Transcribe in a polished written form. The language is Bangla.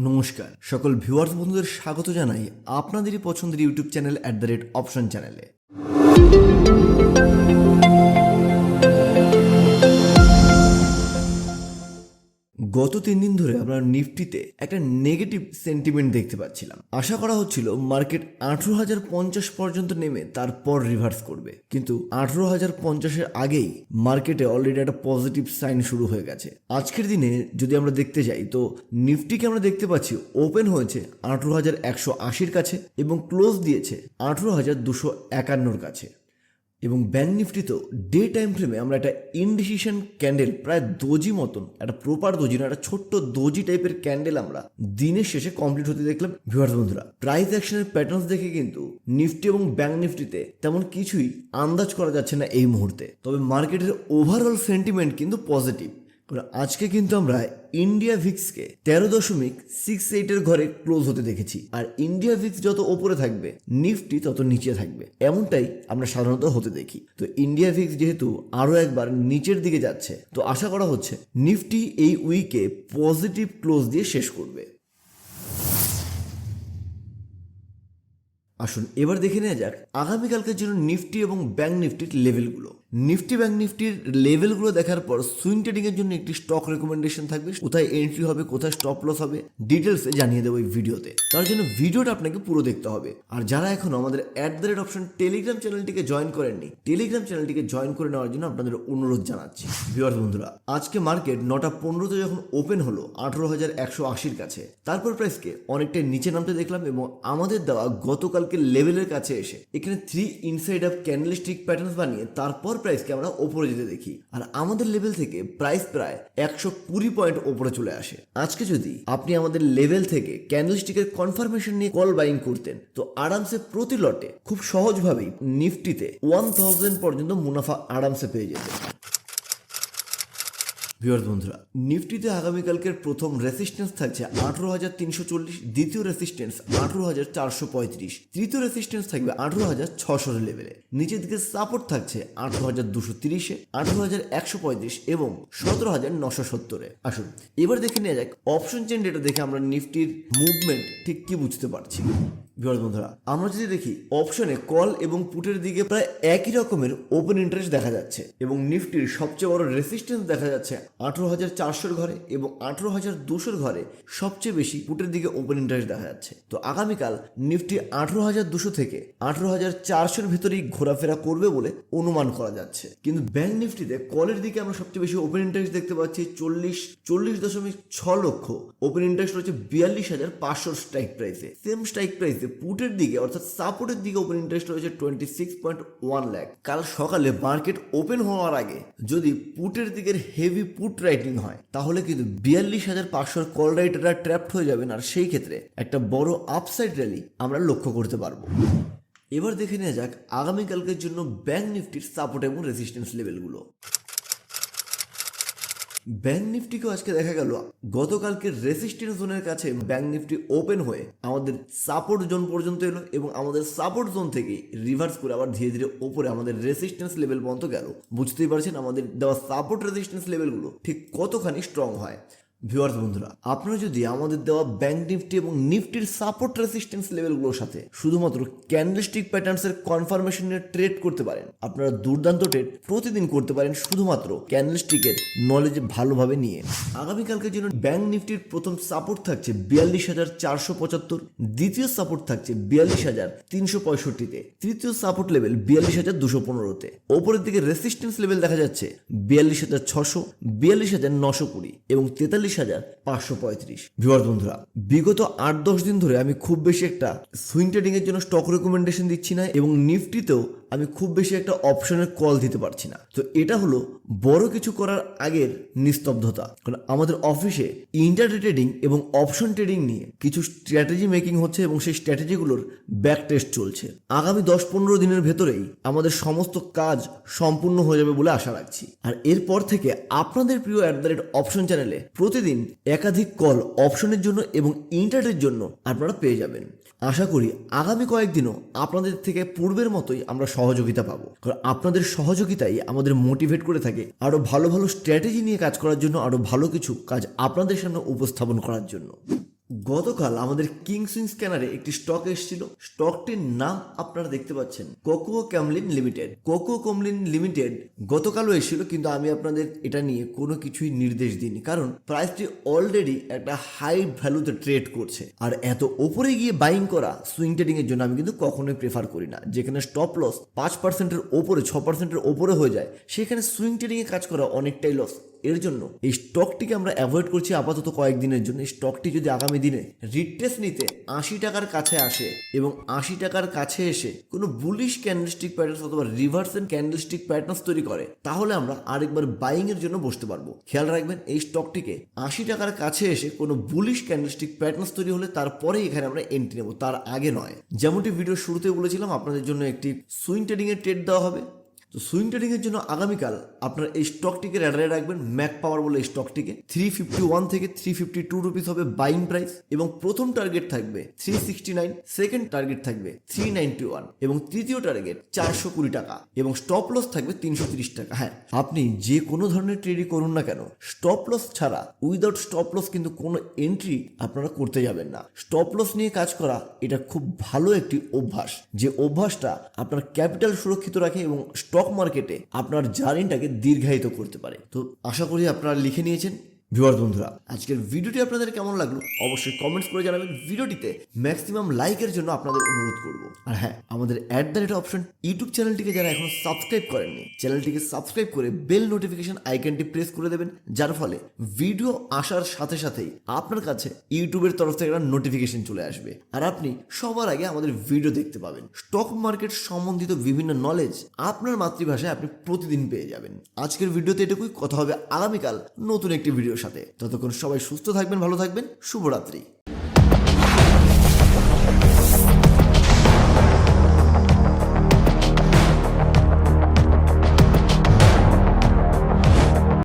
নমস্কার সকল ভিউয়ার্স বন্ধুদের স্বাগত জানাই আপনাদেরই পছন্দের ইউটিউব চ্যানেল @অপশন চ্যানেলে। গত 3 দিন ধরে আমরা নিফটিতে একটা নেগেটিভ সেন্টিমেন্ট দেখতে পাচ্ছিলাম। আশা করা হচ্ছিল মার্কেট 18,050 পর্যন্ত নেমে তারপর রিভার্স করবে, কিন্তু 18,050-এর আগেই মার্কেটে অলরেডি একটা পজিটিভ সাইন শুরু হয়ে গেছে। আজকের দিনে যদি আমরা দেখতে যাই তো নিফটিকে আমরা দেখতে পাচ্ছি ওপেন হয়েছে 18,180-র কাছে এবং ক্লোজ দিয়েছে 18,251-র কাছে। এবং ব্যাংক নিফটিতেও ডে টাইম ফ্রেমে আমরা একটা ইনডিসিশন ক্যান্ডেল, প্রায় দোজি মতন, একটা প্রপার দোজি না, একটা ছোট্ট দোজি টাইপের ক্যান্ডেল আমরা দিনের শেষে কমপ্লিট হতে দেখলাম। ভিউয়ার্স বন্ধুরা, প্রাইস অ্যাকশনের প্যাটার্নস দেখে কিন্তু নিফটি এবং ব্যাংক নিফটিতে তেমন কিছুই আন্দাজ করা যাচ্ছে না এই মুহূর্তে। তবে মার্কেটের ওভারঅল সেন্টিমেন্ট কিন্তু পজিটিভ। আজকে কিন্তু আমরা ইন্ডিয়া ভিক্সকে 13.68-এর ঘরে ক্লোজ হতে দেখেছি, আর ইন্ডিয়া ভিক্স যত ওপরে থাকবে নিফটি তত নিচে থাকবে, এমনটাই আমরা সাধারণত হতে দেখি। তো ইন্ডিয়া ভিক্স যেহেতু আরো একবার নিচের দিকে যাচ্ছে, তো আশা করা হচ্ছে নিফটি এই উইকে পজিটিভ ক্লোজ দিয়ে শেষ করবে। আসুন এবার দেখে নেওয়া যাক আগামীকালকের জন্য নিফটি এবং ব্যাংক নিফটির লেভেলগুলো। নিফটি ব্যাংক নিফটির লেভেলগুলো দেখার পর সুইং ট্রেডিং এর জন্য একটি স্টক রেকমেন্ডেশন থাকবে, কোথায় এন্ট্রি হবে, কোথায় স্টপ লস হবে, ডিটেলসে জানিয়ে দেবো এই ভিডিওতে। তার জন্য ভিডিওটা আপনাকে পুরো দেখতে হবে। আর যারা এখনো আমাদের @অপশন টেলিগ্রাম চ্যানেলটিকে জয়েন করেননি, টেলিগ্রাম চ্যানেলটিকে জয়েন করে নেওয়ার জন্য আপনাদের অনুরোধ জানাচ্ছি। ভিউয়ার্স বন্ধুরা, আজকে মার্কেট 9:15-তে যখন ওপেন হলো 18,180-র কাছে, তারপর প্রাইসকে অনেকটাই নিচে নামতে দেখলাম এবং আমাদের দেওয়া গতকালকে লেভেলের কাছে এসে এখানে 3 ইনসাইড আপ ক্যান্ডেলস্টিক প্যাটার্নস বানিয়ে তারপর প্রাইসকে আমরা ওপরে যেতে দেখি, আর আমাদের লেভেল থেকে প্রাইস প্রায় 120 পয়েন্ট ওপরে চলে আসে। আজকে যদি আপনি আমাদের লেভেল থেকে ক্যান্ডেলস্টিকের কনফার্মেশন নিয়ে কল বাইং করতেন, তো আরামসে প্রতি লটে খুব সহজভাবেই নিফটিতে 1000 পর্যন্ত মুনাফা আরামসে পেয়ে যেতেন। ভিউয়ার্স বন্ধুরা, নিফটিতে আগামীকালকের প্রথম রেসিস্ট্যান্স থাকছে 18,340, দ্বিতীয় রেসিস্ট্যান্স 18,435, তৃতীয় রেসিস্ট্যান্স থাকবে 18,600 লেভেলে, নিচের দিকে সাপোর্ট থাকছে 18,230-এ, 18,135 এবং 17,970-এ। আসুন এবার দেখে নেওয়া যাক অপশন চেন ডেটা দেখে আমরা নিফটির মুভমেন্ট ঠিক কি বুঝতে পারছি। ভিউয়ার্স বন্ধুরা, আমরা যদি দেখি অপশনে কল এবং পুটের দিকে প্রায় একই রকমের ওপেন ইন্টারেস্ট দেখা যাচ্ছে এবং নিফটির সবচেয়ে বড় রেসিস্ট্যান্স দেখা যাচ্ছে 18,400-এর ঘরে এবং 18,200-এর ঘরে সবচেয়ে বেশি পুটের দিকে ওপেন ইন্টারেস্ট দেখা যাচ্ছে। তো আগামীকাল নিফটি 18,200 থেকে 18,400-এর ভেতরেই ঘোরাফেরা করবে বলে অনুমান করা যাচ্ছে। কিন্তু ব্যাংক নিফটিতে কলের দিকে আমরা সবচেয়ে বেশি ওপেন ইন্টারেস্ট দেখতে পাচ্ছি 40.6 লক্ষ ওপেন ইন্টারেস্ট রয়েছে 42,500 স্ট্রাইক প্রাইসে। সেম স্ট্রাইক প্রাইসে পুটের দিকে অর্থাৎ সাপোর্টের দিকে ওপেন ইন্টারেস্ট রয়েছে 26.1 লাখ। কাল সকালে মার্কেট ওপেন হওয়ার আগে যদি পুটের দিকের হেভি পুট রাইটিং হয়, তাহলে কিন্তু 42,500 কল রাইটাররা ট্র্যাপড হয়ে যাবেন, আর সেই ক্ষেত্রে একটা বড় আপসাইড র্যালি আমরা লক্ষ্য করতে পারবো। এবার দেখে নেওয়া যাক আগামীকালকের জন্য ব্যাংক নিফটির সাপোর্ট এবং রেজিস্ট্যান্স লেভেলগুলো। ব্যাংক নিফটিকেও আজকে দেখা গেল গতকালকে রেসিস্ট্যান্স জোনের কাছে ব্যাংক নিফটি ওপেন হয়ে আমাদের সাপোর্ট জোন পর্যন্ত এলো এবং আমাদের সাপোর্ট জোন থেকে রিভার্স করে আবার ধীরে ধীরে ওপরে আমাদের রেসিস্ট্যান্স লেভেল পর্যন্ত গেল। বুঝতেই পারছেন আমাদের দেওয়া সাপোর্ট রেসিস্ট্যান্স লেভেলগুলো ঠিক কতখানি স্ট্রং হয়। ভিউয়ার্স বন্ধুরা, আপনারা যদি আমাদের দেওয়া ব্যাংক নিফটি এবং নিফটির সাপোর্ট রেসিস্ট্যান্স লেভেলগুলোর সাথে শুধুমাত্র ক্যান্ডেলস্টিক প্যাটার্নসের কনফার্মেশন নিয়ে ট্রেড করতে পারেন, আপনারা দুর্দান্ত ট্রেড প্রতিদিন করতে পারেন শুধুমাত্র ক্যান্ডেলস্টিকের নলেজ ভালোভাবে নিয়ে। আগামীকালকের জন্য ব্যাংক নিফটির প্রথম সাপোর্ট থাকছে 42,475, দ্বিতীয় সাপোর্ট থাকছে 42,365-তে, তৃতীয় সাপোর্ট লেভেল 42,215-তে, ওপরের দিকে রেসিস্ট্যান্স লেভেল দেখা যাচ্ছে 42,600, 42,920 এবং 43,535। ভিউয়ার্স বন্ধুরা, বিগত 8-10 দিন ধরে আমি খুব বেশি একটা সুইং ট্রেডিং এর জন্য স্টক রেকমেন্ডেশন দিচ্ছি না এবং নিফটিতেও আমি খুব বেশি একটা অপশনের কল দিতে পারছি না। তো এটা হলো বড় কিছু করার আগের নিস্তব্ধতা, কারণ আমাদের অফিসে ইন্টারডে ট্রেডিং এবং অপশন ট্রেডিং নিয়ে কিছু স্ট্র্যাটেজি মেকিং হচ্ছে এবং সেই স্ট্র্যাটেজিগুলোর ব্যাক টেস্ট চলছে। আগামী 10-15 দিনের ভেতরেই আমাদের সমস্ত কাজ সম্পূর্ণ হয়ে যাবে বলে আশা রাখছি। আর এরপর থেকে আপনাদের প্রিয় @অপশন চ্যানেলে প্রতিদিন একাধিক কল অপশনের জন্য এবং ইন্টারডের জন্য আপনারা পেয়ে যাবেন। আশা করি আগামী কয়েকদিনও আপনাদের থেকে পূর্বের মতোই আমরা সহযোগিতা পাবো, কারণ আপনাদের সহযোগিতাই আমাদের মোটিভেট করে থাকে আরো ভালো ভালো স্ট্র্যাটেজি নিয়ে কাজ করার জন্য, আরো ভালো কিছু কাজ আপনাদের সামনে উপস্থাপন করার জন্য। গতকাল আমাদের কিং সুইং স্ক্যানারে একটি স্টক এসেছিল। স্টকটির নাম আপনারা দেখতে পাচ্ছেন, cocoa Camlin limited. Cocoa Camlin limited গতকালও এসেছিল, কিন্তু আমি আপনাদের এটা নিয়ে কোনো কিছুই নির্দেশ দিইনি, কারণ প্রাইসটি অলরেডি একটা হাই ভ্যালুতে ট্রেড করছে। আর এত ওপরে গিয়ে বাইং করা সুইং ট্রেডিং এর জন্য আমি কিন্তু কখনোই প্রেফার করি না। যেখানে স্টপ লস 5%-এর ওপরে, 6%-এর ওপরে হয়ে যায়, সেখানে সুইং ট্রেডিং এ কাজ করা অনেকটাই লস। এর জন্য এই স্টকটিকে আমরা অ্যাভয়েড করছি আপাতত কয়েকদিনের জন্য। এই স্টকটি যদি আগামী দিনে রিট্রেস নিতে 80 টাকার কাছে আসে এবং 80 টাকার কাছে এসে কোনো বুলিশ ক্যান্ডেলস্টিক প্যাটার্ন অথবা রিভার্সেন্ট ক্যান্ডেলস্টিক প্যাটার্ন তৈরি করে, তাহলে আমরা আরেকবার বাইং এর জন্য বসতে পারবো। খেয়াল রাখবেন, এই স্টকটিকে 80 টাকার কাছে এসে কোনো বুলিশ ক্যান্ডেলস্টিক প্যাটার্ন তৈরি হলে তারপরে এখানে আমরা এন্ট্রি নেব, তার আগে নয়। যেমনটি ভিডিও শুরুতে বলেছিলাম, আপনাদের জন্য একটি সুইং ট্রেডিং এর ট্রেড দেওয়া হবে। তো সুইং ট্রেডিং এর জন্য আগামীকাল আপনারা এই স্টকটিকে রেডারে রাখবেন। ম্যাক পাওয়ার বলে এই স্টকটিকে 351 থেকে 352 রুপিস হবে বাইং প্রাইস, এবং প্রথম টার্গেট থাকবে 369, সেকেন্ড টার্গেট থাকবে 391 এবং তৃতীয় টার্গেট 420 টাকা, এবং স্টপ লস থাকবে 330 টাকা। হ্যাঁ, আপনি যে কোনো ধরনের ট্রেডই করুন না কেন, স্টপ লস ছাড়া, উইদাউট স্টপ লস কিন্তু কোনো এন্ট্রি আপনারা করতে যাবেন না। স্টপ লস নিয়ে কাজ করা এটা খুব ভালো একটি অভ্যাস, যে অভ্যাসটা আপনার ক্যাপিটাল সুরক্ষিত রাখে এবং স্টক মার্কেটে আপনার জার্নিটাকে দীর্ঘায়িত করতে পারে। তো আশা করি আপনারা লিখে নিয়েছেন। ভিউয়ার্স বন্ধুরা, আজকের ভিডিওটি আপনাদের কেমন লাগলো অবশ্যই কমেন্টস করে জানাবেন। ভিডিওটিতে ম্যাক্সিমাম লাইকের জন্য আপনাদের অনুরোধ করব। আর হ্যাঁ, আমাদের @অপশন ইউটিউব চ্যানেলটিকে যারা এখনো সাবস্ক্রাইব করেননি, চ্যানেলটিকে সাবস্ক্রাইব করে বেল নোটিফিকেশন আইকনটি প্রেস করে দেবেন, যার ফলে ভিডিও আসার সাথে সাথেই আপনার কাছে ইউটিউবের তরফ থেকে একটা নোটিফিকেশন চলে আসবে, আর আপনি সবার আগে আমাদের ভিডিও দেখতে পাবেন। স্টক মার্কেট সম্বন্ধিত বিভিন্ন নলেজ আপনার মাতৃভাষায় আপনি প্রতিদিন পেয়ে যাবেন। আজকের ভিডিওতে এটুকুই, কথা হবে আগামীকাল নতুন একটি ভিডিওর সাথে। ততক্ষণ সবাই সুস্থ থাকবেন, ভালো থাকবেন, শুভরাত্রি।